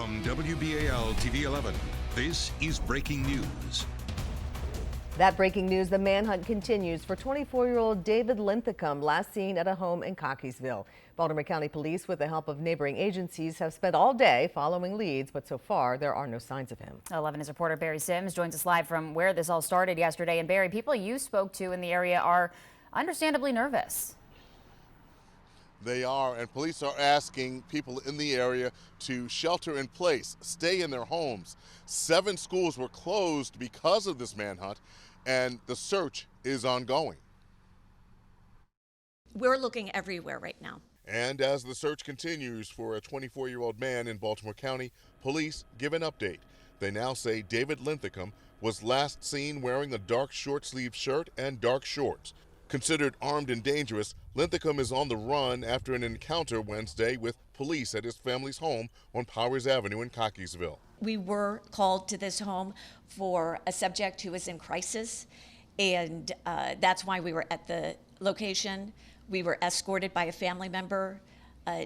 From WBAL TV 11, this is breaking news. That breaking news, the manhunt continues for 24-year-old David Linthicum, last seen at a home in Cockeysville. Baltimore County Police, with the help of neighboring agencies, have spent all day following leads, but so far there are no signs of him. 11 News reporter Barry Sims joins us live from where this all started yesterday. And Barry, people you spoke to in the area are understandably nervous. They are, and police are asking people in the area to shelter in place, stay in their homes. 7 schools were closed because of this manhunt, and the search is ongoing. We're looking everywhere right now. And as the search continues for a 24-year-old man in Baltimore County, police give an update. They now say David Linthicum was last seen wearing a dark short-sleeved shirt and dark shorts. Considered armed and dangerous, Linthicum is on the run after an encounter Wednesday with police at his family's home on Powers Avenue in Cockeysville. We were called to this home for a subject who was in crisis, and that's why we were at the location. We were escorted by a family member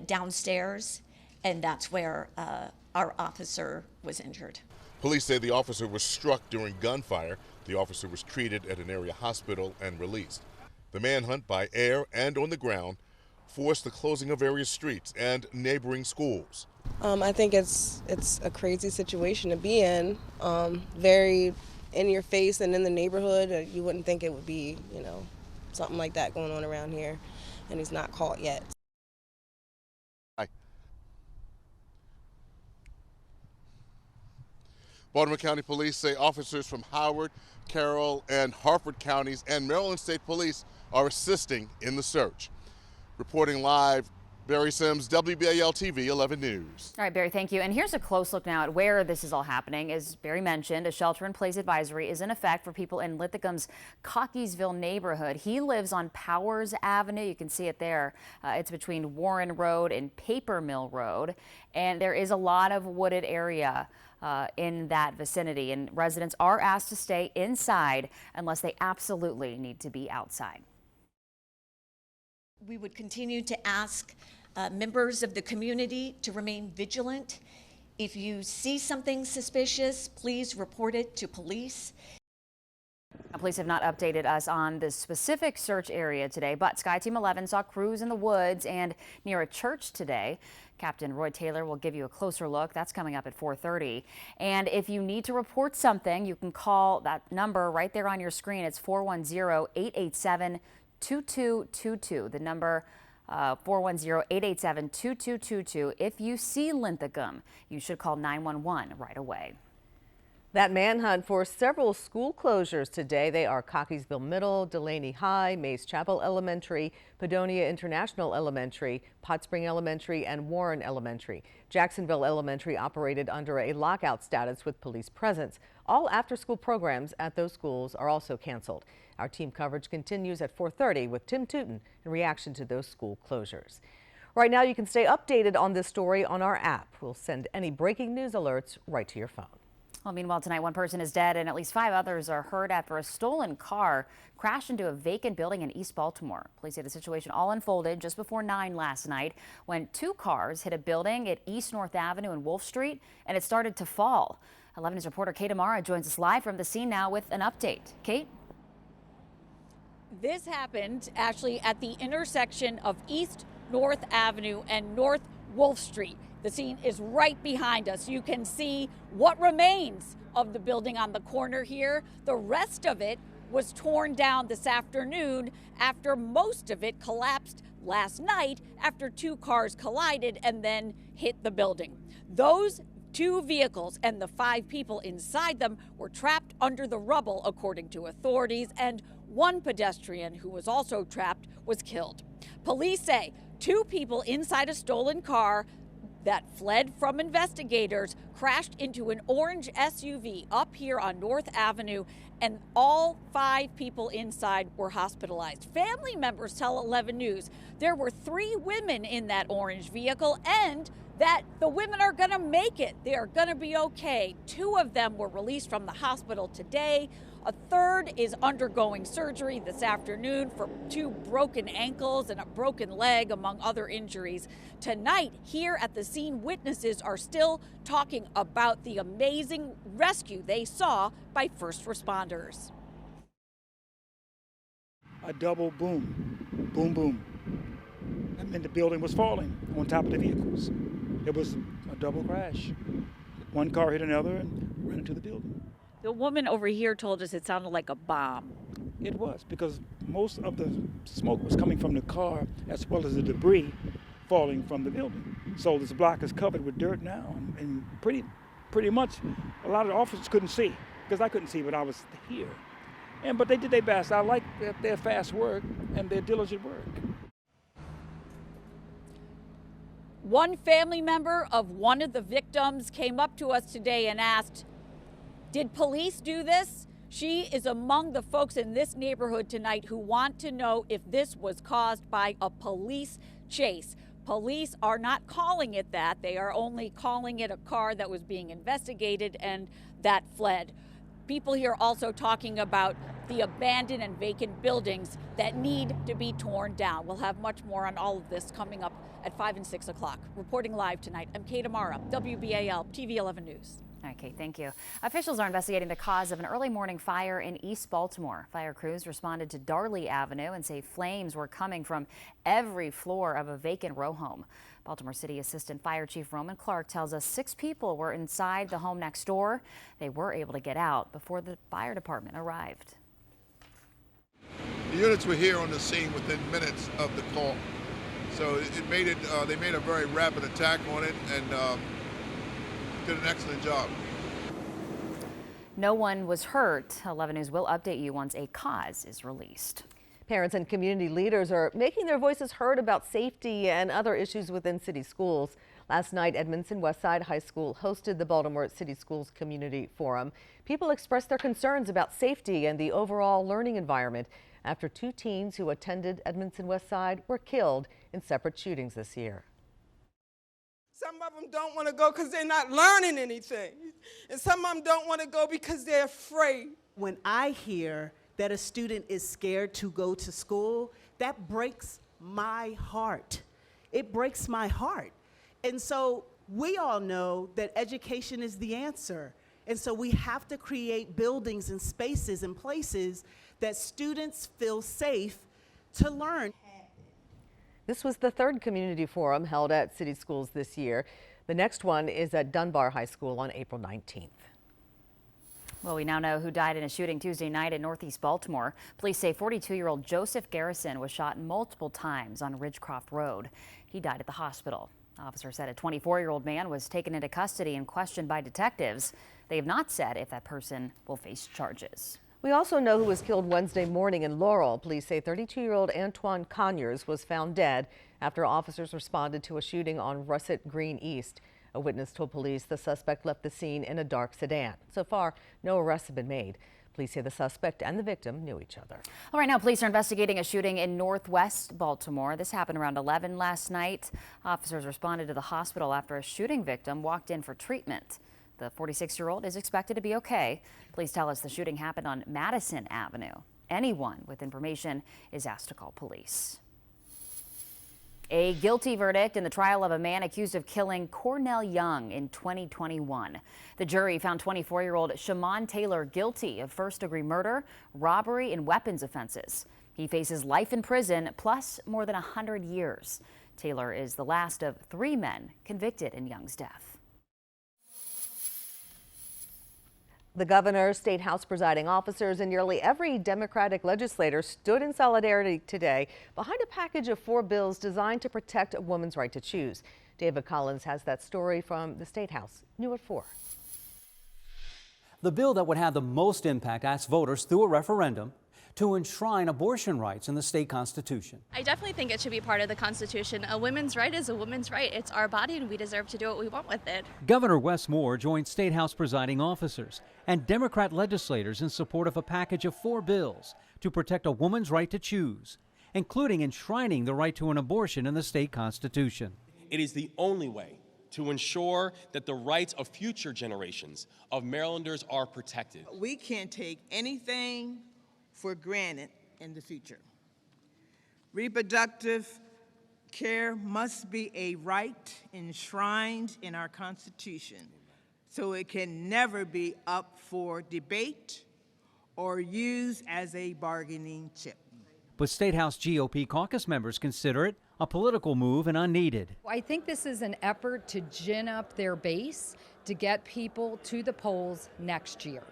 downstairs, and that's where our officer was injured. Police say the officer was struck during gunfire. The officer was treated at an area hospital and released. The manhunt by air and on the ground forced the closing of various streets and neighboring schools. I think it's a crazy situation to be in, very in your face and in the neighborhood. You wouldn't think it would be, something like that going on around here, and he's not caught yet. Hi. Baltimore County Police say officers from Howard, Carroll, and Harford counties and Maryland State Police are assisting in the search. Reporting live, Barry Sims, WBAL TV 11 News. All right, Barry, thank you. And here's a close look now at where this is all happening. As Barry mentioned, a shelter-in-place advisory is in effect for people in Linthicum's Cockeysville neighborhood. He lives on Powers Avenue. You can see it there. It's between Warren Road and Paper Mill Road. And there is a lot of wooded area in that vicinity. And residents are asked to stay inside unless they absolutely need to be outside. We would continue to ask members of the community to remain vigilant. If you see something suspicious, please report it to police. Police have not updated us on the specific search area today, but Sky Team 11 saw crews in the woods and near a church today. Captain Roy Taylor will give you a closer look. That's coming up at 4:30. And if you need to report something, you can call that number right there on your screen. It's 410-887-2222. The number 410-887-2222. If you see Linthicum, you should call 911 right away. That manhunt for several school closures today. They are Cockeysville Middle, Delaney High, Mays Chapel Elementary, Padonia International Elementary, Pot Spring Elementary, and Warren Elementary. Jacksonville Elementary operated under a lockout status with police presence. All after-school programs at those schools are also canceled. Our team coverage continues at 4:30 with Tim Tootin in reaction to those school closures. Right now, you can stay updated on this story on our app. We'll send any breaking news alerts right to your phone. Well, meanwhile, tonight, one person is dead and at least 5 others are hurt after a stolen car crashed into a vacant building in East Baltimore. Police say the situation all unfolded just before 9 last night when 2 cars hit a building at East North Avenue and Wolf Street, and it started to fall. 11 News reporter Katie Mazur joins us live from the scene now with an update. Kate? This happened actually at the intersection of East North Avenue and North Wolf Street. The scene is right behind us. You can see what remains of the building on the corner here. The rest of it was torn down this afternoon after most of it collapsed last night after 2 cars collided and then hit the building. Those 2 vehicles and the 5 people inside them were trapped under the rubble, according to authorities, and 1 pedestrian who was also trapped was killed. Police say 2 people inside a stolen car that fled from investigators crashed into an orange SUV up here on North Avenue, and all 5 people inside were hospitalized. Family members tell 11 News there were 3 women in that orange vehicle and that the women are going to make it. They are going to be okay. 2 of them were released from the hospital today. A third is undergoing surgery this afternoon for 2 broken ankles and a broken leg, among other injuries. Tonight, here at the scene, witnesses are still talking about the amazing rescue they saw by first responders. A double boom, boom, boom. I mean, the building was falling on top of the vehicles. It was a double crash. One car hit another and ran into the building. The woman over here told us it sounded like a bomb. It was, because most of the smoke was coming from the car as well as the debris falling from the building. So this block is covered with dirt now, and pretty much a lot of the officers couldn't see, because I couldn't see, but I was here. But they did their best. I like their fast work and their diligent work. One family member of one of the victims came up to us today and asked, "Did police do this?" She is among the folks in this neighborhood tonight who want to know if this was caused by a police chase. Police are not calling it that. They are only calling it a car that was being investigated and that fled. People here also talking about the abandoned and vacant buildings that need to be torn down. We'll have much more on all of this coming up at 5 and 6 o'clock. Reporting live tonight, I'm Katie Mazur, WBAL TV 11 News. Okay, thank you. Officials are investigating the cause of an early morning fire in East Baltimore. Fire crews responded to Darley Avenue and say flames were coming from every floor of a vacant row home. Baltimore City Assistant Fire Chief Roman Clark tells us 6 people were inside the home next door. They were able to get out before the fire department arrived. The units were here on the scene within minutes of the call. So they made a very rapid attack on it and did an excellent job. No one was hurt. 11 News will update you once a cause is released. Parents and community leaders are making their voices heard about safety and other issues within city schools. Last night, Edmondson Westside High School hosted the Baltimore City Schools Community Forum. People expressed their concerns about safety and the overall learning environment after 2 teens who attended Edmondson Westside were killed in separate shootings this year. Some of them don't want to go because they're not learning anything. And some of them don't want to go because they're afraid. When I hear that a student is scared to go to school, that breaks my heart. It breaks my heart. And so we all know that education is the answer. And so we have to create buildings and spaces and places that students feel safe to learn. This was the 3rd community forum held at city schools this year. The next one is at Dunbar High School on April 19th. Well, we now know who died in a shooting Tuesday night in Northeast Baltimore. Police say 42-year-old Joseph Garrison was shot multiple times on Ridgecroft Road. He died at the hospital. Officers said a 24-year-old man was taken into custody and questioned by detectives. They have not said if that person will face charges. We also know who was killed Wednesday morning in Laurel. Police say 32-year-old Antoine Conyers was found dead after officers responded to a shooting on Russet Green East. A witness told police the suspect left the scene in a dark sedan. So far, no arrests have been made. Police say the suspect and the victim knew each other. All right, now police are investigating a shooting in Northwest Baltimore. This happened around 11 last night. Officers responded to the hospital after a shooting victim walked in for treatment. The 46-year-old is expected to be okay. Police tell us the shooting happened on Madison Avenue. Anyone with information is asked to call police. A guilty verdict in the trial of a man accused of killing Cornell Young in 2021. The jury found 24-year-old Shamon Taylor guilty of first-degree murder, robbery, and weapons offenses. He faces life in prison plus more than 100 years. Taylor is the last of 3 men convicted in Young's death. The governor, state house presiding officers, and nearly every Democratic legislator stood in solidarity today behind a package of 4 bills designed to protect a woman's right to choose. David Collins has that story from the State House. New at 4. The bill that would have the most impact asks voters through a referendum to enshrine abortion rights in the state constitution. I definitely think it should be part of the Constitution. A woman's right is a woman's right. It's our body and we deserve to do what we want with it. Governor Wes Moore joined State House presiding officers and Democrat legislators in support of a package of 4 bills to protect a woman's right to choose, including enshrining the right to an abortion in the state constitution. It is the only way to ensure that the rights of future generations of Marylanders are protected. We can't take anything for granted in the future. Reproductive care must be a right enshrined in our Constitution, so it can never be up for debate or used as a bargaining chip. But State House GOP caucus members consider it a political move and unneeded. I think this is an effort to gin up their base to get people to the polls next year.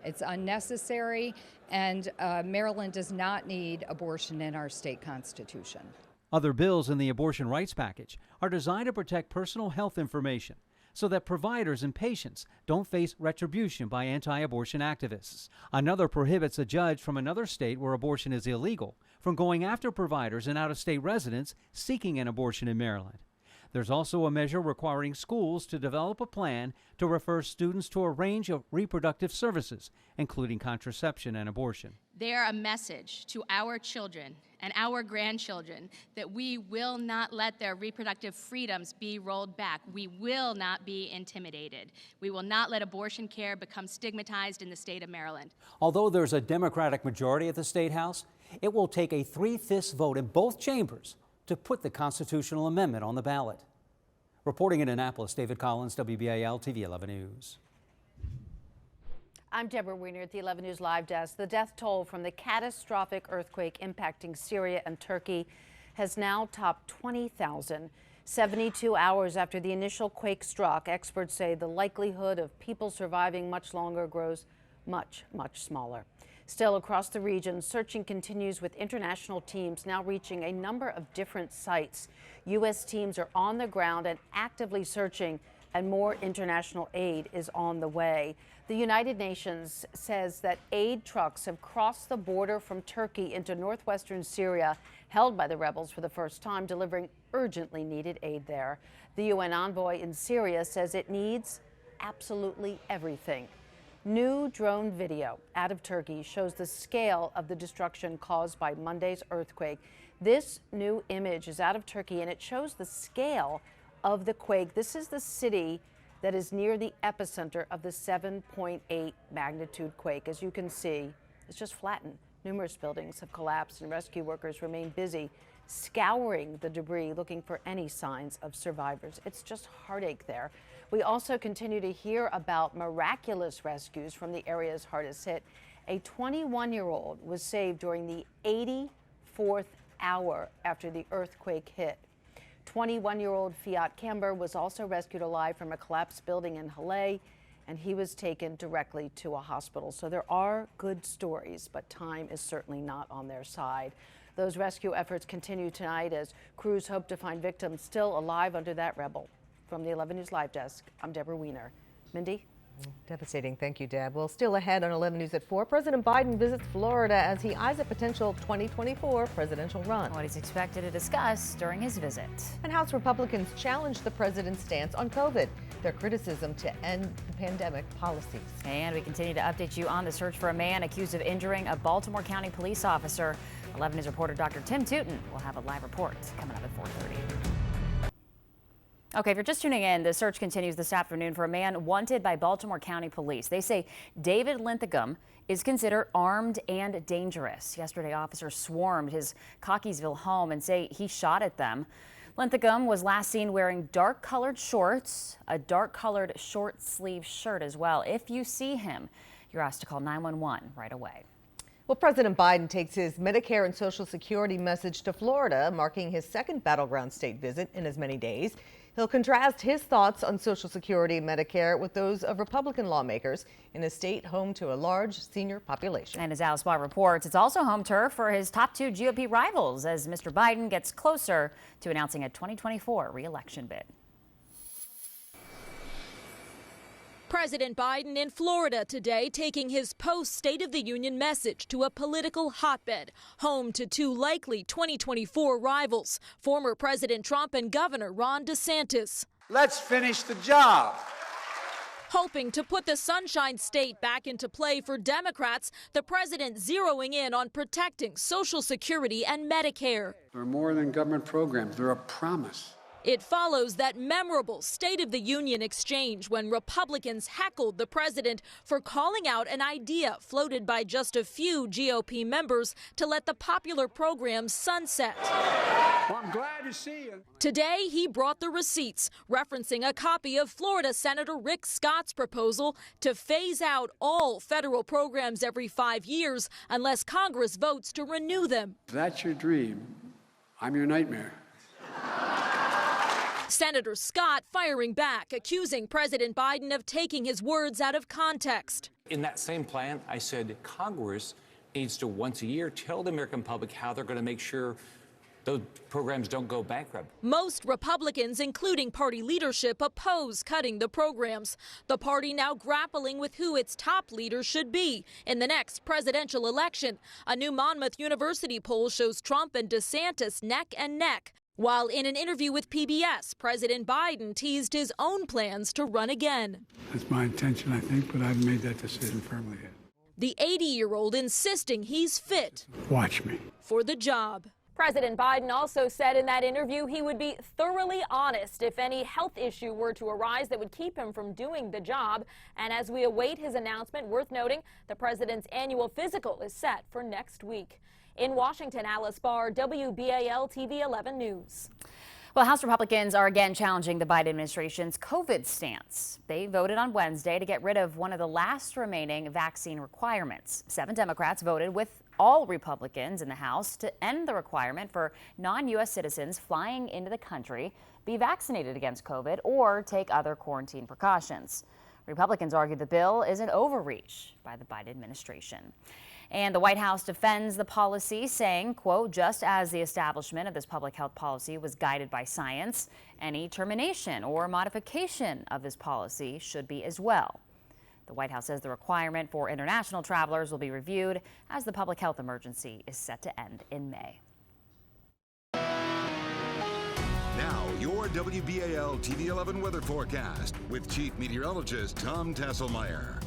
It's unnecessary, and Maryland does not need abortion in our state constitution. Other bills in the abortion rights package are designed to protect personal health information so that providers and patients don't face retribution by anti-abortion activists. Another prohibits a judge from another state where abortion is illegal from going after providers and out-of-state residents seeking an abortion in Maryland. There's also a measure requiring schools to develop a plan to refer students to a range of reproductive services, including contraception and abortion. They're a message to our children and our grandchildren that we will not let their reproductive freedoms be rolled back. We will not be intimidated. We will not let abortion care become stigmatized in the state of Maryland. Although there's a Democratic majority at the State House, it will take a 3/5 vote in both chambers to put the constitutional amendment on the ballot. Reporting in Annapolis, David Collins, WBAL TV 11 News. I'm Deborah Weiner at the 11 News Live Desk. The death toll from the catastrophic earthquake impacting Syria and Turkey has now topped 20,000. 72 hours after the initial quake struck, experts say the likelihood of people surviving much longer grows much, much smaller. Still, across the region, searching continues with international teams now reaching a number of different sites. U.S. teams are on the ground and actively searching, and more international aid is on the way. The United Nations says that aid trucks have crossed the border from Turkey into northwestern Syria, held by the rebels for the first time, delivering urgently needed aid there. The UN envoy in Syria says it needs absolutely everything. New drone video out of Turkey shows the scale of the destruction caused by Monday's earthquake. This new image is out of Turkey, and it shows the scale of the quake. This is the city that is near the epicenter of the 7.8 magnitude quake. As you can see, it's just flattened. Numerous buildings have collapsed, and rescue workers remain busy scouring the debris, looking for any signs of survivors. It's just heartache there. We also continue to hear about miraculous rescues from the areas hardest hit. A 21-year-old was saved during the 84th hour after the earthquake hit. 21-year-old Fiat Camber was also rescued alive from a collapsed building in Halle, and he was taken directly to a hospital. So there are good stories, but time is certainly not on their side. Those rescue efforts continue tonight as crews hope to find victims still alive under that rubble. From the 11 News Live Desk, I'm Deborah Weiner. Mindy? Devastating. Thank you, Deb. Well, still ahead on 11 News at 4, President Biden visits Florida as he eyes a potential 2024 presidential run. What he's expected to discuss during his visit. And House Republicans challenged the president's stance on COVID, their criticism to end the pandemic policies. And we continue to update you on the search for a man accused of injuring a Baltimore County police officer. 11 News reporter Dr. Tim Tootin will have a live report coming up at 4:30. Okay, if you're just tuning in, the search continues this afternoon for a man wanted by Baltimore County Police. They say David Linthicum is considered armed and dangerous. Yesterday, officers swarmed his Cockeysville home and say he shot at them. Linthicum was last seen wearing dark-colored shorts, a dark-colored short-sleeve shirt as well. If you see him, you're asked to call 911 right away. Well, President Biden takes his Medicare and Social Security message to Florida, marking his second battleground state visit in as many days. He'll contrast his thoughts on Social Security and Medicare with those of Republican lawmakers in a state home to a large senior population. And as Alice Ball reports, it's also home turf for his top two GOP rivals as Mr. Biden gets closer to announcing a 2024 re-election bid. President Biden in Florida today, taking his post-State of the Union message to a political hotbed, home to two likely 2024 rivals, former President Trump and Governor Ron DeSantis. Let's finish the job. Hoping to put the Sunshine State back into play for Democrats, the president zeroing in on protecting Social Security and Medicare. They're more than government programs. They're a promise. It follows that memorable State of the Union exchange when Republicans heckled the president for calling out an idea floated by just a few GOP members to let the popular program sunset. Well, I'm glad to see you. Today, he brought the receipts, referencing a copy of Florida Senator Rick Scott's proposal to phase out all federal programs every 5 years unless Congress votes to renew them. If that's your dream, I'm your nightmare. Senator Scott firing back, accusing President Biden of taking his words out of context. In that same plan, I said Congress needs to once a year tell the American public how they're going to make sure those programs don't go bankrupt. Most Republicans, including party leadership, oppose cutting the programs. The party now grappling with who its top leader should be in the next presidential election. A new Monmouth University poll shows Trump and DeSantis neck and neck. While in an interview with PBS, President Biden teased his own plans to run again. That's my intention, I think, but I haven't made that decision firmly yet. The 80-year-old insisting he's fit Watch me. for the job. President Biden also said in that interview he would be thoroughly honest if any health issue were to arise that would keep him from doing the job. And as we await his announcement, worth noting, the president's annual physical is set for next week. In Washington, Alice Barr, WBAL TV 11 News. Well, House Republicans are again challenging the Biden administration's COVID stance. They voted on Wednesday to get rid of one of the last remaining vaccine requirements. 7 Democrats voted with all Republicans in the House to end the requirement for non-U.S. citizens flying into the country be vaccinated against COVID or take other quarantine precautions. Republicans argue the bill is an overreach by the Biden administration. And the White House defends the policy, saying, quote, just as the establishment of this public health policy was guided by science, any termination or modification of this policy should be as well. The White House says the requirement for international travelers will be reviewed as the public health emergency is set to end in May. Now, your WBAL TV 11 weather forecast with Chief Meteorologist Tom Tasselmeyer.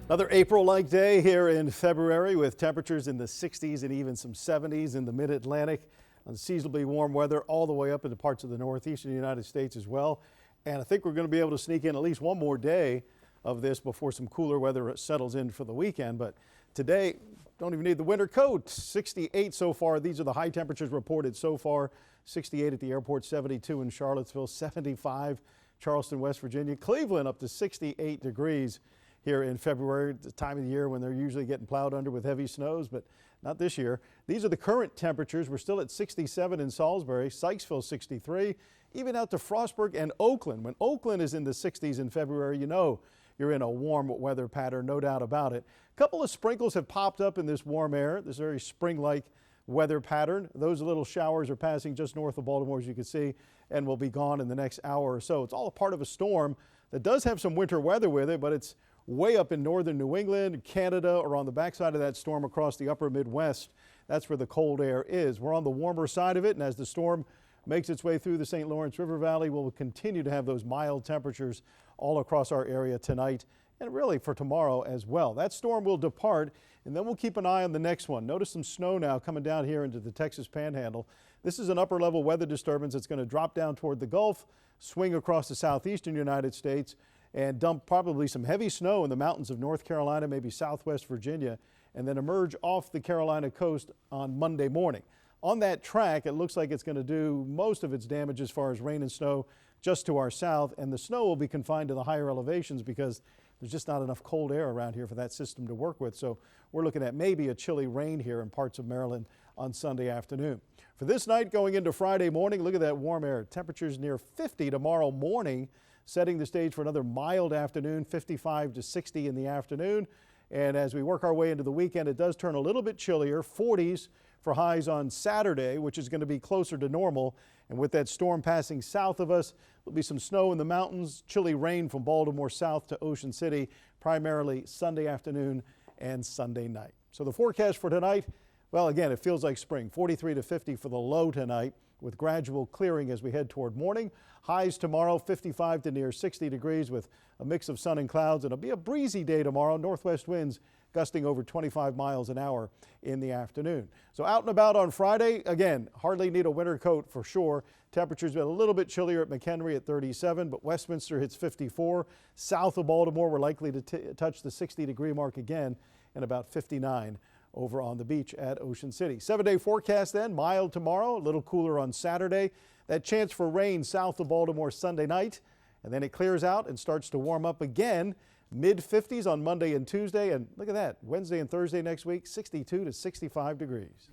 Another April-like day here in February with temperatures in the 60s and even some 70s in the mid-Atlantic. Unseasonably warm weather all the way up into parts of the northeastern United States as well. And I think we're going to be able to sneak in at least one more day of this before some cooler weather settles in for the weekend. But today, don't even need the winter coat. 68 so far. These are the high temperatures reported so far. 68 at the airport, 72 in Charlottesville, 75 Charleston, West Virginia. Cleveland up to 68 degrees. Here in February, the time of the year when they're usually getting plowed under with heavy snows, but not this year. These are the current temperatures. We're still at 67 in Salisbury, Sykesville 63, even out to Frostburg and Oakland. When Oakland is in the 60s in February, you know you're in a warm weather pattern, no doubt about it. A couple of sprinkles have popped up in this warm air, this very spring-like weather pattern. Those little showers are passing just north of Baltimore, as you can see, and will be gone in the next hour or so. It's all a part of a storm that does have some winter weather with it, but it's way up in northern New England, Canada, or on the backside of that storm across the upper Midwest. That's where the cold air is. We're on the warmer side of it, and as the storm makes its way through the St. Lawrence River Valley, we'll continue to have those mild temperatures all across our area tonight and really for tomorrow as well. That storm will depart, and then we'll keep an eye on the next one. Notice some snow now coming down here into the Texas Panhandle. This is an upper level weather disturbance that's going to drop down toward the Gulf, swing across the southeastern United States, and dump probably some heavy snow in the mountains of North Carolina, maybe southwest Virginia, and then emerge off the Carolina coast on Monday morning. On that track, it looks like it's going to do most of its damage as far as rain and snow just to our south, and the snow will be confined to the higher elevations because there's just not enough cold air around here for that system to work with. So we're looking at maybe a chilly rain here in parts of Maryland on Sunday afternoon. For this night going into Friday morning, look at that warm air. Temperatures near 50 tomorrow morning, setting the stage for another mild afternoon, 55 to 60 in the afternoon. And as we work our way into the weekend, it does turn a little bit chillier, 40s for highs on Saturday, which is going to be closer to normal. And with that storm passing south of us, there'll be some snow in the mountains, chilly rain from Baltimore south to Ocean City, primarily Sunday afternoon and Sunday night. So the forecast for tonight, well, again, it feels like spring, 43 to 50 for the low tonight. with gradual clearing as we head toward morning. Highs tomorrow 55 to near 60 degrees with a mix of sun and clouds. It'll be a breezy day tomorrow. Northwest winds gusting over 25 miles an hour in the afternoon. So out and about on Friday, again, hardly need a winter coat for sure. Temperatures been a little bit chillier at McHenry at 37, but Westminster hits 54. South of Baltimore, we're likely to touch the 60-degree mark again, and about 59 over on the beach at Ocean City. 7-day forecast then, mild tomorrow, a little cooler on Saturday. That chance for rain south of Baltimore Sunday night, and then it clears out and starts to warm up again. Mid-50s on Monday and Tuesday, and look at that, Wednesday and Thursday next week, 62 to 65 degrees.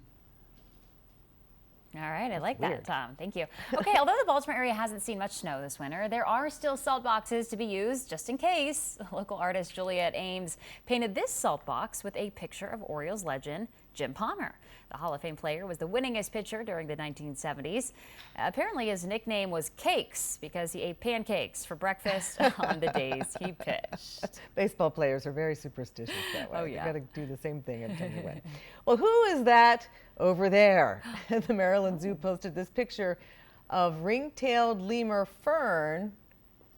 All right, I like that, Tom. Thank you. Okay, although the Baltimore area hasn't seen much snow this winter, there are still salt boxes to be used just in case. Local artist Juliet Ames painted this salt box with a picture of Orioles legend Jim Palmer. The Hall of Fame player was the winningest pitcher during the 1970s. Apparently his nickname was Cakes because he ate pancakes for breakfast on the days he pitched. Baseball players are very superstitious that way. Oh, yeah. You got to do the same thing until you win. Well, who is that over there? The Maryland Zoo posted this picture of ring-tailed lemur Fern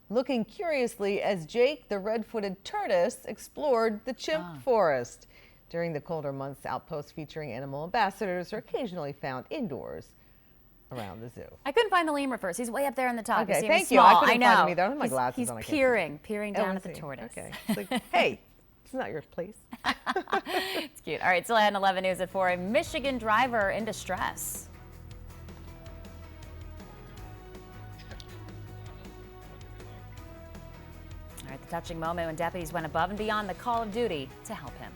looking curiously as Jake, the red-footed tortoise, explored the chimp forest. During the colder months, outposts featuring animal ambassadors are occasionally found indoors around the zoo. I couldn't find the lemur first. He's way up there in the top. Okay, thank you. I I know. Find him either. I don't have my glasses he's on. He's peering down at the tortoise. Okay. It's like, hey, it's not your place. It's cute. All right, still ahead in 11 News at 4. A Michigan driver in distress. All right, the touching moment when deputies went above and beyond the call of duty to help him.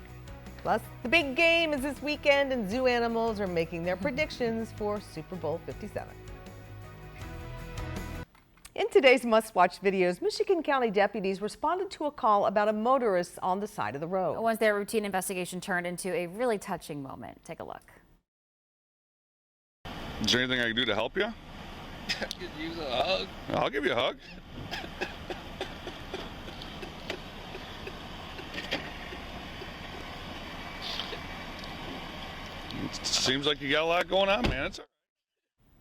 Plus, the big game is this weekend, and zoo animals are making their predictions for Super Bowl 57. In today's must-watch videos, Michigan County deputies responded to a call about a motorist on the side of the road. Once their routine investigation turned into a really touching moment. Take a look. Is there anything I can do to help you? I could use a hug. I'll give you a hug. Seems like you got a lot going on, man. It's all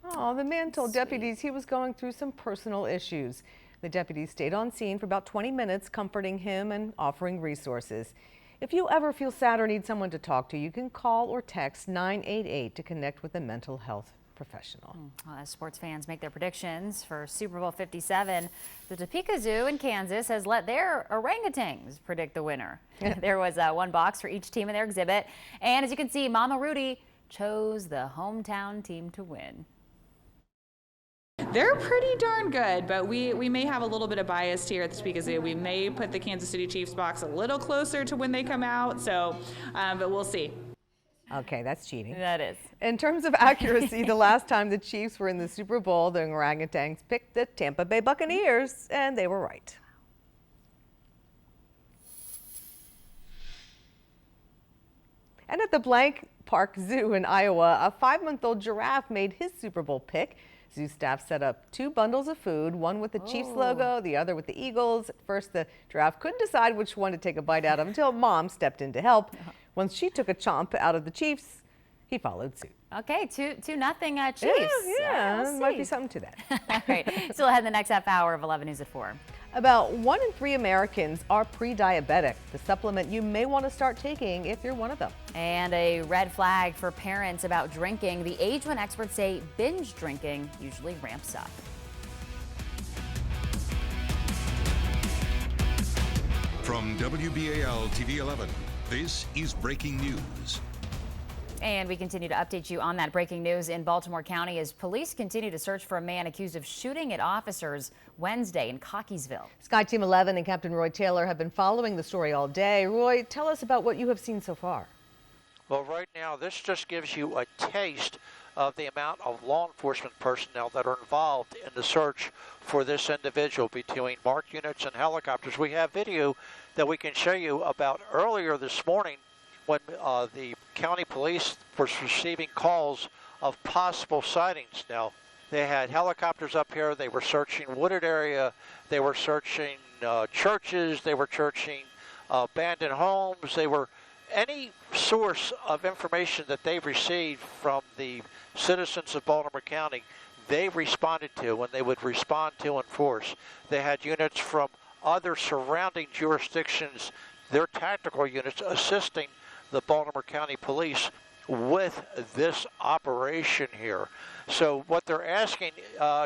right. Oh, the man told deputies he was going through some personal issues. The deputies stayed on scene for about 20 minutes, comforting him and offering resources. If you ever feel sad or need someone to talk to, you can call or text 988 to connect with a mental health professional. Well, as sports fans make their predictions for Super Bowl 57, the Topeka Zoo in Kansas has let their orangutans predict the winner. There was one box for each team in their exhibit, and as you can see, Mama Rudy chose the hometown team to win. They're pretty darn good, but we may have a little bit of bias here at the Topeka Zoo. We may put the Kansas City Chiefs box a little closer to when they come out, so but we'll see. Okay, that's cheating. That is. In terms of accuracy, the last time the Chiefs were in the Super Bowl, the orangutans picked the Tampa Bay Buccaneers, and they were right. And at the Blank Park Zoo in Iowa, a 5-month-old giraffe made his Super Bowl pick. Zoo staff set up 2 bundles of food, one with the Chiefs logo, the other with the Eagles. At first, the giraffe couldn't decide which one to take a bite out of until Mom stepped in to help. Once she took a chomp out of the Chiefs, he followed suit. Okay, 2-0 Chiefs. Yeah, We'll might see. be something to that. All right, still ahead in the next half hour of 11 News at 4. About 1 in 3 Americans are pre-diabetic, the supplement you may want to start taking if you're one of them. And a red flag for parents about drinking, the age when experts say binge drinking usually ramps up. From WBAL TV 11, this is breaking news. And we continue to update you on that breaking news in Baltimore County as police continue to search for a man accused of shooting at officers Wednesday in Cockeysville. Sky Team 11 and Captain Roy Taylor have been following the story all day. Roy, tell us about what you have seen so far. Well, right now, this just gives you a taste of the amount of law enforcement personnel that are involved in the search for this individual between marked units and helicopters. We have video that we can show you about earlier this morning when the county police was receiving calls of possible sightings. Now, they had helicopters up here, they were searching wooded area, they were searching churches, they were searching abandoned homes, they were any source of information that they've received from the citizens of Baltimore County, they responded to when they would respond to enforce. They had units from other surrounding jurisdictions, their tactical units, assisting the Baltimore County Police with this operation here. So what they're asking,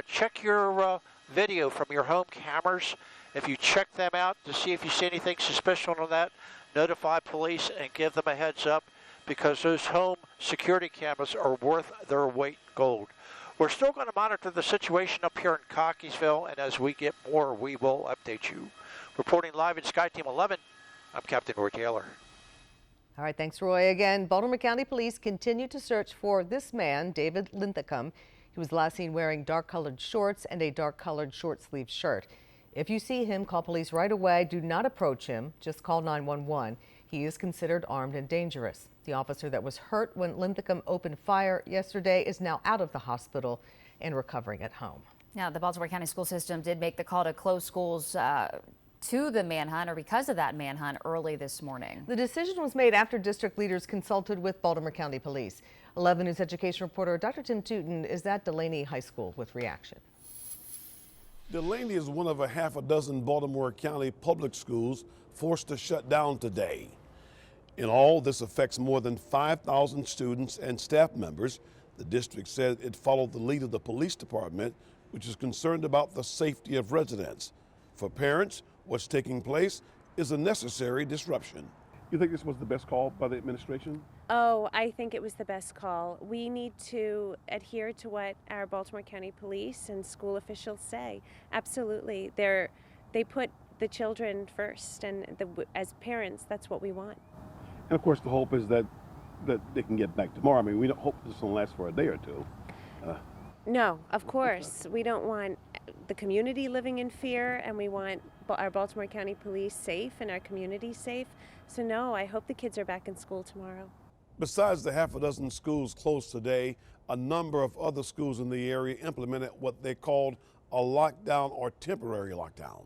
check your video from your home cameras. If you check them out to see if you see anything suspicious on that, notify police and give them a heads up, because those home security cameras are worth their weight in gold. We're still going to monitor the situation up here in Cockeysville, and as we get more, we will update you. Reporting live in Sky Team 11, I'm Captain Roy Taylor. All right, thanks, Roy. Again, Baltimore County Police continue to search for this man, David Linthicum. He was last seen wearing dark-colored shorts and a dark-colored short-sleeved shirt. If you see him, call police right away. Do not approach him. Just call 911. He is considered armed and dangerous. The officer that was hurt when Linthicum opened fire yesterday is now out of the hospital and recovering at home. Now, the Baltimore County school system did make the call to close schools to the manhunt, or because of that manhunt, early this morning. The decision was made after district leaders consulted with Baltimore County Police. 11 News education reporter Dr. Tim Tootin is at Delaney High School with reaction. Delaney is one of a half a dozen Baltimore County public schools forced to shut down today. In all, this affects more than 5,000 students and staff members. The district said it followed the lead of the police department, which is concerned about the safety of residents. For parents, what's taking place is a necessary disruption. You think this was the best call by the administration? Oh, I think it was the best call. We need to adhere to what our Baltimore County Police and school officials say. Absolutely. They put the children first, and as parents, that's what we want. And of course, the hope is that they can get back tomorrow. I mean, we don't hope this will last for a day or two. No, of course. We don't want the community living in fear, and we want our Baltimore County Police safe and our community safe. So no, I hope the kids are back in school tomorrow. Besides the half a dozen schools closed today, a number of other schools in the area implemented what they called a lockdown or temporary lockdown.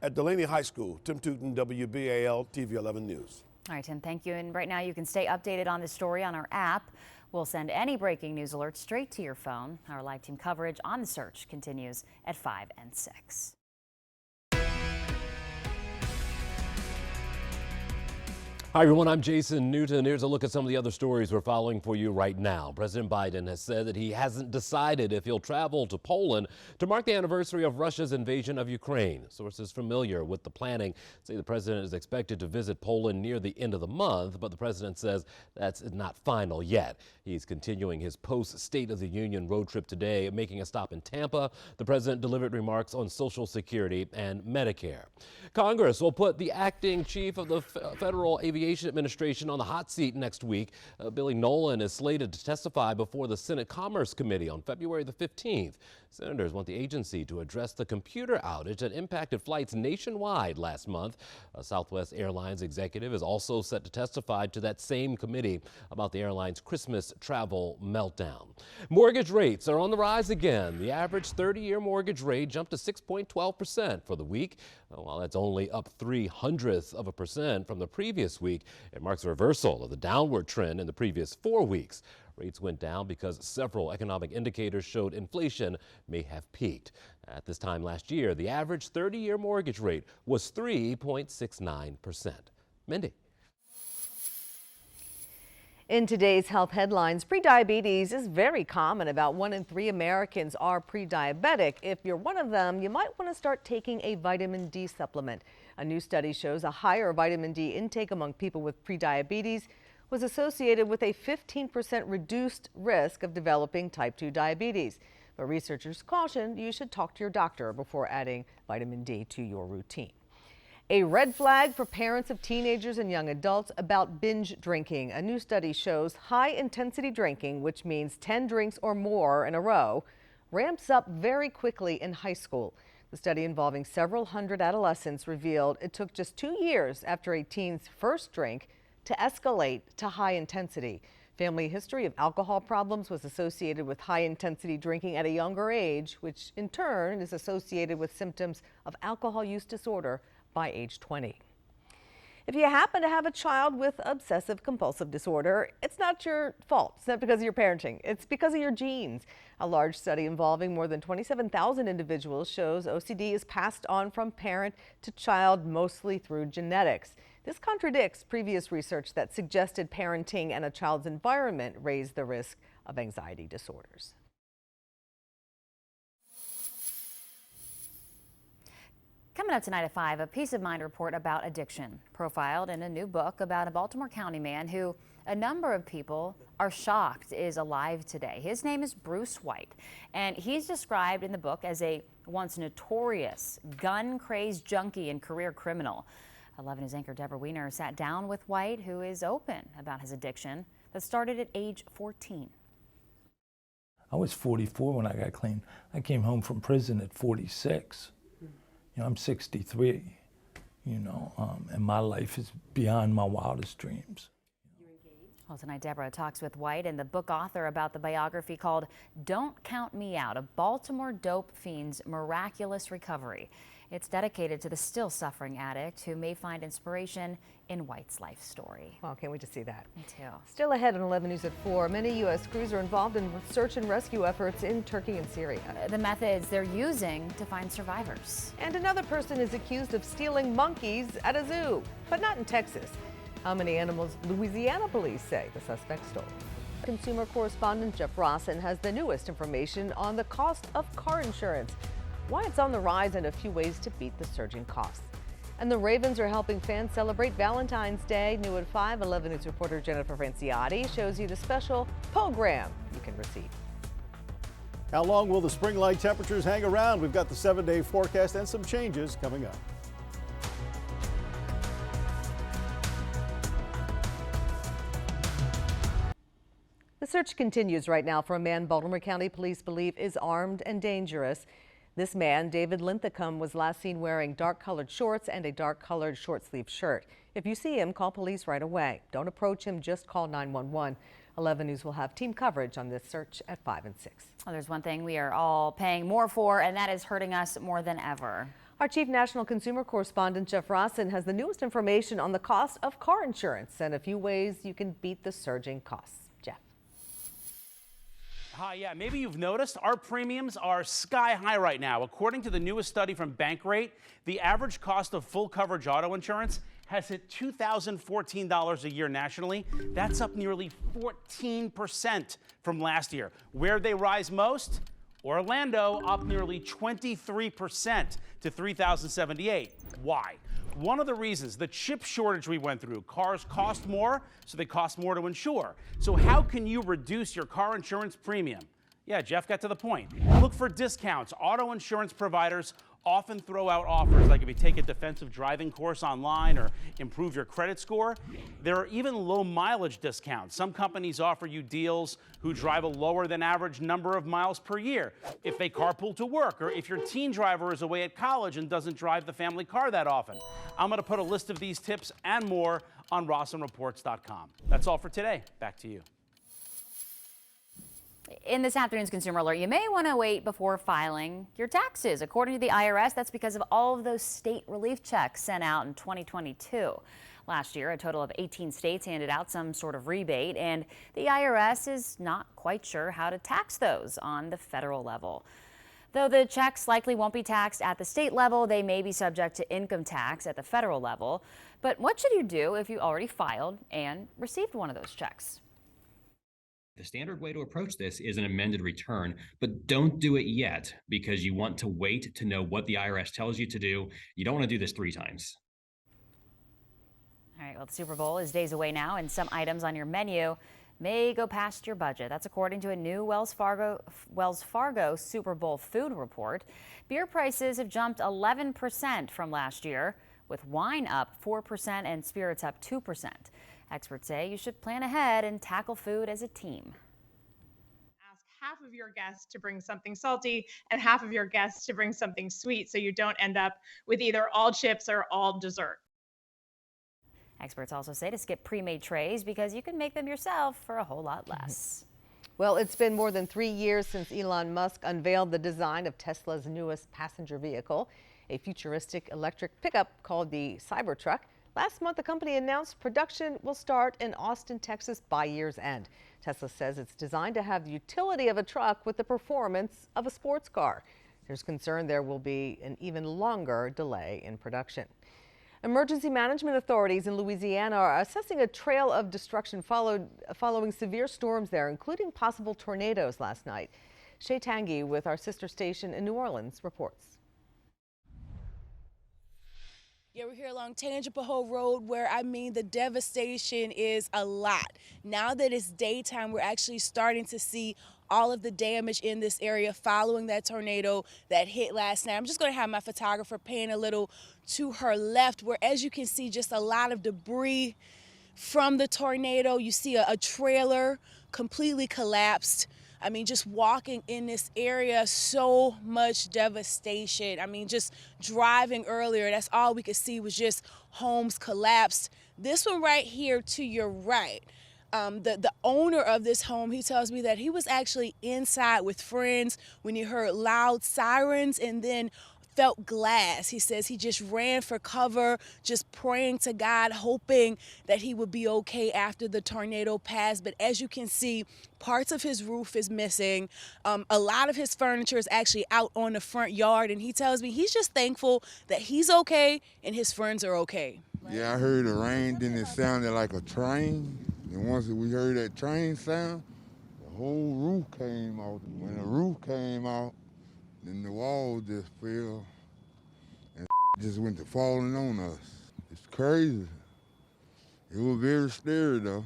At Delaney High School, Tim Tootin, WBAL TV 11 News. All right, Tim, thank you. And right now you can stay updated on this story on our app. We'll send any breaking news alerts straight to your phone. Our live team coverage on the search continues at 5 and 6. Hi, everyone. I'm Jason Newton. Here's a look at some of the other stories we're following for you right now. President Biden has said that he hasn't decided if he'll travel to Poland to mark the anniversary of Russia's invasion of Ukraine. Sources familiar with the planning say the president is expected to visit Poland near the end of the month, but the president says that's not final yet. He's continuing his post-State of the Union road trip today, making a stop in Tampa. The president delivered remarks on Social Security and Medicare. Congress will put the acting chief of the Federal Aviation Administration on the hot seat next week. Billy Nolan is slated to testify before the Senate Commerce Committee on February the 15th. Senators want the agency to address the computer outage that impacted flights nationwide last month. A Southwest Airlines executive is also set to testify to that same committee about the airline's Christmas travel meltdown. Mortgage rates are on the rise again. The average 30-year mortgage rate jumped to 6.12% for the week. While that's only up 0.03% from the previous week, it marks a reversal of the downward trend in the previous 4 weeks. Rates went down because several economic indicators showed inflation may have peaked. At this time last year, the average 30-year mortgage rate was 3.69%. Mindy. In today's health headlines, prediabetes is very common. About 1 in 3 Americans are pre-diabetic. If you're one of them, you might want to start taking a vitamin D supplement. A new study shows a higher vitamin D intake among people with prediabetes was associated with a 15% reduced risk of developing type 2 diabetes. But researchers caution you should talk to your doctor before adding vitamin D to your routine. A red flag for parents of teenagers and young adults about binge drinking. A new study shows high-intensity drinking, which means 10 drinks or more in a row, ramps up very quickly in high school. The study involving several hundred adolescents revealed it took just 2 years after a teen's first drink to escalate to high intensity. Family history of alcohol problems was associated with high-intensity drinking at a younger age, which in turn is associated with symptoms of alcohol use disorder by age 20. If you happen to have a child with obsessive compulsive disorder, it's not your fault. It's not because of your parenting. It's because of your genes. A large study involving more than 27,000 individuals shows OCD is passed on from parent to child, mostly through genetics. This contradicts previous research that suggested parenting and a child's environment raise the risk of anxiety disorders. Coming up tonight at 5, a Peace of Mind report about addiction, profiled in a new book about a Baltimore County man who a number of people are shocked is alive today. His name is Bruce White, and he's described in the book as a once notorious gun-crazed junkie and career criminal. 11 News anchor Deborah Wiener sat down with White, who is open about his addiction that started at age 14. I was 44 when I got clean. I came home from prison at 46. I'm 63, and my life is beyond my wildest dreams. Well, tonight, Deborah talks with White and the book author about the biography called Don't Count Me Out, a Baltimore dope fiend's miraculous recovery. It's dedicated to the still suffering addict who may find inspiration in White's life story. Well, can't wait to see that. Me too. Still ahead on 11 News at 4, many U.S. crews are involved in search and rescue efforts in Turkey and Syria. The methods they're using to find survivors. And another person is accused of stealing monkeys at a zoo, but not in Texas. How many animals Louisiana police say the suspect stole? Consumer correspondent Jeff Rossin has the newest information on the cost of car insurance, why it's on the rise, and a few ways to beat the surging costs. And the Ravens are helping fans celebrate Valentine's Day. New at 5, 11 News reporter Jennifer Franciotti shows you the special program you can receive. How long will the spring-like temperatures hang around? We've got the 7-day forecast and some changes coming up. The search continues right now for a man Baltimore County police believe is armed and dangerous. This man, David Linthicum, was last seen wearing dark-colored shorts and a dark-colored short-sleeved shirt. If you see him, call police right away. Don't approach him, just call 911. 11 News will have team coverage on this search at 5 and 6. Well, there's one thing we are all paying more for, and that is hurting us more than ever. Our chief national consumer correspondent, Jeff Rossin, has the newest information on the cost of car insurance and a few ways you can beat the surging costs. Jeff. Hi, yeah, maybe you've noticed our premiums are sky high right now. According to the newest study from Bankrate, the average cost of full coverage auto insurance has hit $2,014 a year nationally. That's up nearly 14% from last year. Where'd they rise most? Orlando, up nearly 23% to $3,078. Why? One of the reasons, the chip shortage we went through. Cars cost more, so they cost more to insure. So how can you reduce your car insurance premium? Yeah, Jeff got to the point. Look for discounts. Auto insurance providers often throw out offers like if you take a defensive driving course online or improve your credit score. There are even low mileage discounts. Some companies offer you deals who drive a lower than average number of miles per year if they carpool to work, or if your teen driver is away at college and doesn't drive the family car that often. I'm going to put a list of these tips and more on RossonReports.com. That's all for today. Back to you. In this afternoon's Consumer Alert, you may want to wait before filing your taxes. According to the IRS, that's because of all of those state relief checks sent out in 2022. Last year, a total of 18 states handed out some sort of rebate, and the IRS is not quite sure how to tax those on the federal level. Though the checks likely won't be taxed at the state level, they may be subject to income tax at the federal level. But what should you do if you already filed and received one of those checks? The standard way to approach this is an amended return, but don't do it yet because you want to wait to know what the IRS tells you to do. You don't want to do this 3 times. All right, well, the Super Bowl is days away now, and some items on your menu may go past your budget. That's according to a new Wells Fargo Super Bowl food report. Beer prices have jumped 11% from last year, with wine up 4% and spirits up 2%. Experts say you should plan ahead and tackle food as a team. Ask half of your guests to bring something salty and half of your guests to bring something sweet so you don't end up with either all chips or all dessert. Experts also say to skip pre-made trays because you can make them yourself for a whole lot less. Well, it's been more than 3 years since Elon Musk unveiled the design of Tesla's newest passenger vehicle, a futuristic electric pickup called the Cybertruck. Last month, the company announced production will start in Austin, Texas by year's end. Tesla says it's designed to have the utility of a truck with the performance of a sports car. There's concern there will be an even longer delay in production. Emergency management authorities in Louisiana are assessing a trail of destruction following severe storms there, including possible tornadoes last night. Shay Tanguy with our sister station in New Orleans reports. Yeah, we're here along Tangipahoa Road where, the devastation is a lot. Now that it's daytime, we're actually starting to see all of the damage in this area following that tornado that hit last night. I'm just going to have my photographer pan a little to her left where, as you can see, just a lot of debris from the tornado. You see a trailer completely collapsed. Just walking in this area, so much devastation. Just driving earlier, that's all we could see was just homes collapsed. This one right here to your right, the owner of this home, he tells me that he was actually inside with friends when he heard loud sirens and then felt glass. He says he just ran for cover, just praying to God, hoping that he would be okay after the tornado passed. But as you can see, parts of his roof is missing. A lot of his furniture is actually out on the front yard. And he tells me he's just thankful that he's okay and his friends are okay. Yeah, I heard the rain, then it sounded like a train. And once we heard that train sound, the whole roof came out. When the roof came out, then the wall just fell and just went to falling on us. It's crazy. It was very scary though.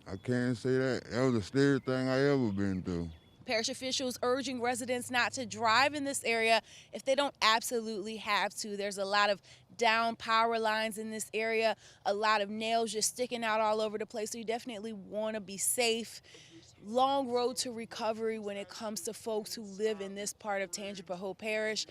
I can't say that. That was the scariest thing I ever been through. Parish officials urging residents not to drive in this area if they don't absolutely have to. There's a lot of down power lines in this area, a lot of nails just sticking out all over the place. So you definitely want to be safe. Long road to recovery when it comes to folks who live in this part of Tangipahoa Parish.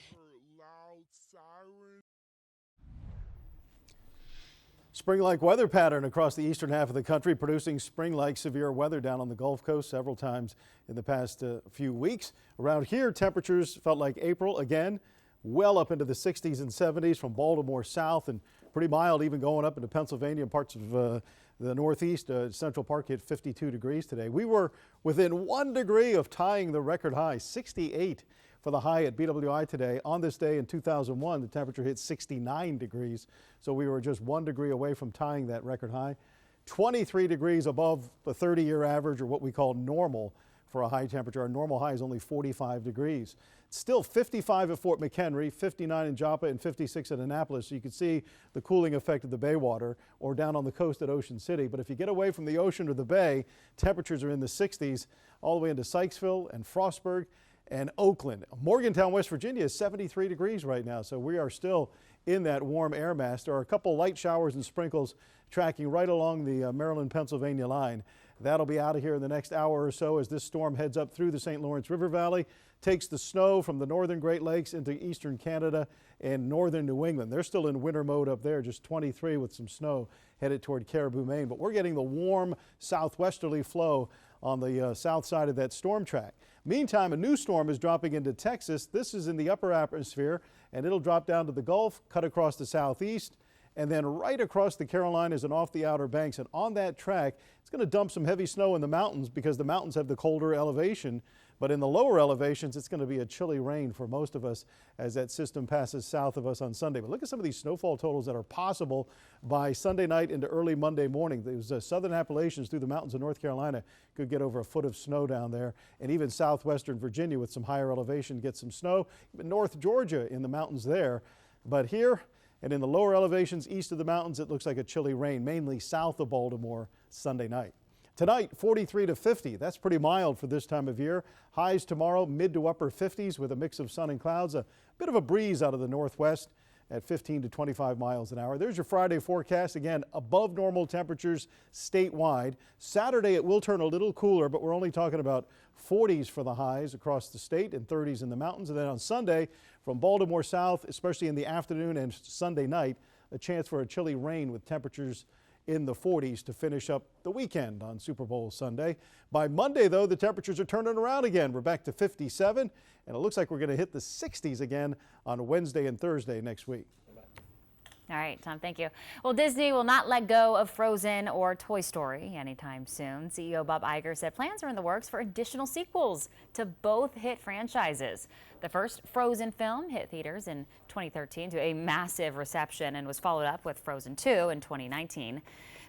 Spring-like weather pattern across the eastern half of the country, producing spring-like severe weather down on the Gulf Coast several times in the past few weeks. Around here, temperatures felt like April again, well up into the 60s and 70s from Baltimore south, and pretty mild even going up into Pennsylvania and parts of the Northeast. Central Park hit 52 degrees today. We were within 1 degree of tying the record high, 68 for the high at BWI today. On this day in 2001, the temperature hit 69 degrees, so we were just 1 degree away from tying that record high. 23 degrees above the 30-year average, or what we call normal for a high temperature. Our normal high is only 45 degrees. Still 55 at Fort McHenry, 59 in Joppa, and 56 at Annapolis. So you can see the cooling effect of the bay water, or down on the coast at Ocean City. But if you get away from the ocean or the bay, temperatures are in the 60s all the way into Sykesville and Frostburg and Oakland. Morgantown, West Virginia is 73 degrees right now, so we are still in that warm air mass. There are a couple light showers and sprinkles tracking right along the Maryland-Pennsylvania line. That'll be out of here in the next hour or so as this storm heads up through the St. Lawrence River Valley, takes the snow from the northern Great Lakes into eastern Canada and northern New England. They're still in winter mode up there, just 23 with some snow headed toward Caribou, Maine. But we're getting the warm southwesterly flow on the south side of that storm track. Meantime, a new storm is dropping into Texas. This is in the upper atmosphere, and it'll drop down to the Gulf, cut across the southeast, and then right across the Carolinas and off the Outer Banks. And on that track, it's going to dump some heavy snow in the mountains because the mountains have the colder elevation. But in the lower elevations, it's going to be a chilly rain for most of us as that system passes south of us on Sunday. But look at some of these snowfall totals that are possible by Sunday night into early Monday morning. Those southern Appalachians through the mountains of North Carolina could get over a foot of snow down there. And even southwestern Virginia with some higher elevation get some snow. Even North Georgia in the mountains there. But here and in the lower elevations east of the mountains, it looks like a chilly rain, mainly south of Baltimore Sunday night. Tonight, 43 to 50. That's pretty mild for this time of year. Highs tomorrow, mid to upper 50s with a mix of sun and clouds. A bit of a breeze out of the northwest at 15 to 25 miles an hour. There's your Friday forecast. Again, above normal temperatures statewide. Saturday, it will turn a little cooler, but we're only talking about 40s for the highs across the state and 30s in the mountains. And then on Sunday, from Baltimore south, especially in the afternoon and Sunday night, a chance for a chilly rain with temperatures in the 40s to finish up the weekend on Super Bowl Sunday. By Monday, though, the temperatures are turning around again. We're back to 57, and it looks like we're going to hit the 60s again on Wednesday and Thursday next week. All right, Tom, thank you. Well, Disney will not let go of Frozen or Toy Story anytime soon. CEO Bob Iger said plans are in the works for additional sequels to both hit franchises. The first Frozen film hit theaters in 2013 to a massive reception and was followed up with Frozen 2 in 2019.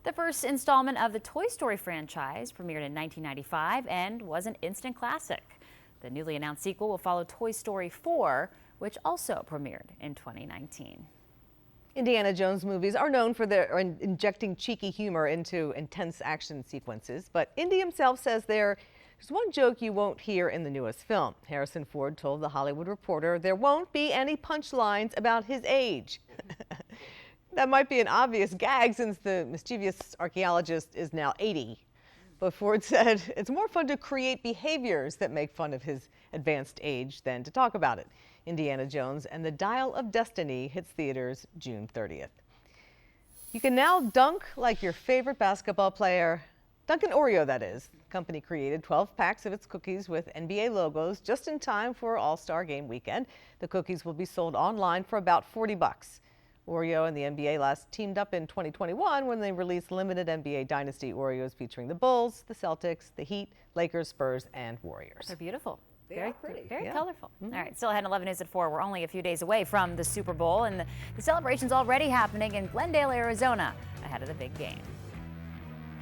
The first installment of the Toy Story franchise premiered in 1995 and was an instant classic. The newly announced sequel will follow Toy Story 4, which also premiered in 2019. Indiana Jones movies are known for their injecting cheeky humor into intense action sequences, but Indy himself says there's one joke you won't hear in the newest film. Harrison Ford told The Hollywood Reporter there won't be any punchlines about his age. That might be an obvious gag since the mischievous archaeologist is now 80. But Ford said it's more fun to create behaviors that make fun of his advanced age than to talk about it. Indiana Jones and the Dial of Destiny hits theaters June 30th. You can now dunk like your favorite basketball player. Dunkin' Oreo, that is. The company created 12 packs of its cookies with NBA logos just in time for All-Star Game weekend. The cookies will be sold online for about $40. Oreo and the NBA last teamed up in 2021 when they released limited NBA Dynasty Oreos featuring the Bulls, the Celtics, the Heat, Lakers, Spurs, and Warriors. They're beautiful. Very pretty. Very Yeah. colorful. All right, still ahead in 11 News at 4. We're only a few days away from the Super Bowl, and the celebration's already happening in Glendale, Arizona, ahead of the big game.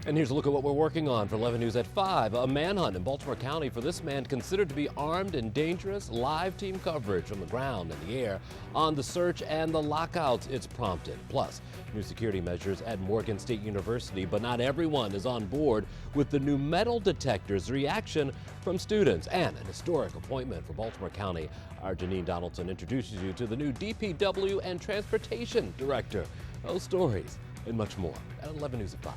And here's a look at what we're working on for 11 News at 5. A manhunt in Baltimore County for this man considered to be armed and dangerous. Live team coverage from the ground and the air on the search and the lockouts it's prompted. Plus, new security measures at Morgan State University, but not everyone is on board with the new metal detectors. Reaction from students and an historic appointment for Baltimore County. Our Janine Donaldson introduces you to the new DPW and Transportation Director. Those stories and much more at 11 News at 5.